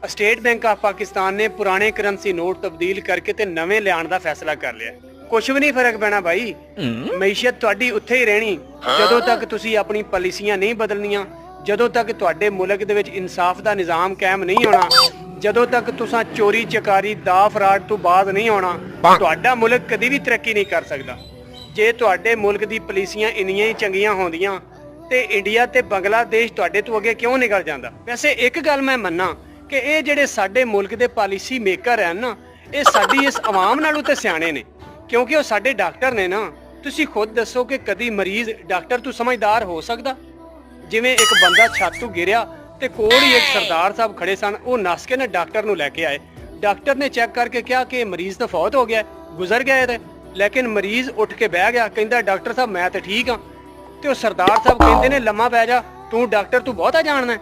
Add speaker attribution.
Speaker 1: State bank of Pakistan ने पुराने currency note तब्दील करके ते नਵੇਂ ਲਿਆਉਣ ਦਾ ਫੈਸਲਾ ਕਰ ਲਿਆ। ਕੁਝ ਵੀ ਨਹੀਂ ਫਰਕ ਪੈਣਾ ਭਾਈ। ਮਈਸ਼ਤ ਤੁਹਾਡੀ ਉੱਥੇ ਹੀ ਰਹਿਣੀ ਜਦੋਂ ਤੱਕ ਤੁਸੀਂ ਆਪਣੀ ਪਾਲਿਸੀਆਂ ਨਹੀਂ ਬਦਲਣੀਆਂ, ਜਦੋਂ ਤੱਕ ਤੁਹਾਡੇ ਮੁਲਕ ਦੇ ਵਿੱਚ ਇਨਸਾਫ ਦਾ ਨਿਜ਼ਾਮ ਕਾਇਮ ਨਹੀਂ ਹੋਣਾ, ਜਦੋਂ ਤੱਕ ਤੁਸੀਂ ਚੋਰੀ ਚਕਾਰੀ ਦਾ ਫਰਾਡ ਤੋਂ ਬਾਅਦ ਨਹੀਂ ਆਉਣਾ, ਤੁਹਾਡਾ ਮੁਲਕ ਕਦੀ ਵੀ ਤਰੱਕੀ ਨਹੀਂ ਕਰ ਸਕਦਾ। ਜੇ ਤੁਹਾਡੇ ਮੁਲਕ ਦੀ ਪਾਲਿਸੀਆਂ ਇੰਨੀਆਂ ਹੀ ਚੰਗੀਆਂ ਹੁੰਦੀਆਂ ਤੇ ਇੰਡੀਆ ਤੇ ਬੰਗਲਾਦੇਸ਼ ਤੁਹਾਡੇ ਤੋਂ ਅੱਗੇ ਕਿਉਂ ਨਿਕਲ ਜਾਂਦਾ। ਵੈਸੇ ਇੱਕ ਗੱਲ ਮੈਂ ਮੰਨਾਂ ਕਿ ਇਹ ਜਿਹੜੇ ਸਾਡੇ ਮੁਲਕ ਦੇ ਪਾਲਿਸੀ ਮੇਕਰ ਹਨ ਨਾ, ਇਹ ਸਾਡੀ ਇਸ ਆਵਾਮ ਨਾਲੋਂ ਤੇ ਸਿਆਣੇ ਨੇ, ਕਿਉਂਕਿ ਉਹ ਸਾਡੇ ਡਾਕਟਰ ਨੇ ਨਾ। ਤੁਸੀਂ ਖੁਦ ਦੱਸੋ ਕਿ ਕਦੀ ਮਰੀਜ਼ ਡਾਕਟਰ ਤੋਂ ਸਮਝਦਾਰ ਹੋ ਸਕਦਾ? ਜਿਵੇਂ ਇੱਕ ਬੰਦਾ ਛੱਤ ਤੋਂ ਗਿਰਿਆ ਤੇ ਕੋਲ ਹੀ ਇੱਕ ਸਰਦਾਰ ਸਾਹਿਬ ਖੜੇ ਸਨ, ਉਹ ਨੱਸ ਕੇ ਨਾ ਡਾਕਟਰ ਨੂੰ ਲੈ ਕੇ ਆਏ। ਡਾਕਟਰ ਨੇ ਚੈੱਕ ਕਰਕੇ ਕਿਹਾ ਕਿ ਮਰੀਜ਼ ਤਾਂ ਫੌਤ ਹੋ ਗਿਆ, ਗੁਜ਼ਰ ਗਿਆ ਇਹਦੇ। ਲੇਕਿਨ ਮਰੀਜ਼ ਉੱਠ ਕੇ ਬਹਿ ਗਿਆ, ਕਹਿੰਦਾ ਡਾਕਟਰ ਸਾਹਿਬ ਮੈਂ ਤਾਂ ਠੀਕ ਹਾਂ। ਤੇ ਉਹ ਸਰਦਾਰ ਸਾਹਿਬ ਕਹਿੰਦੇ ਨੇ ਲੰਮਾ ਪੈ ਜਾ, ਤੂੰ ਡਾਕਟਰ ਤੂੰ ਬਹੁਤਾ ਜਾਣਦਾ।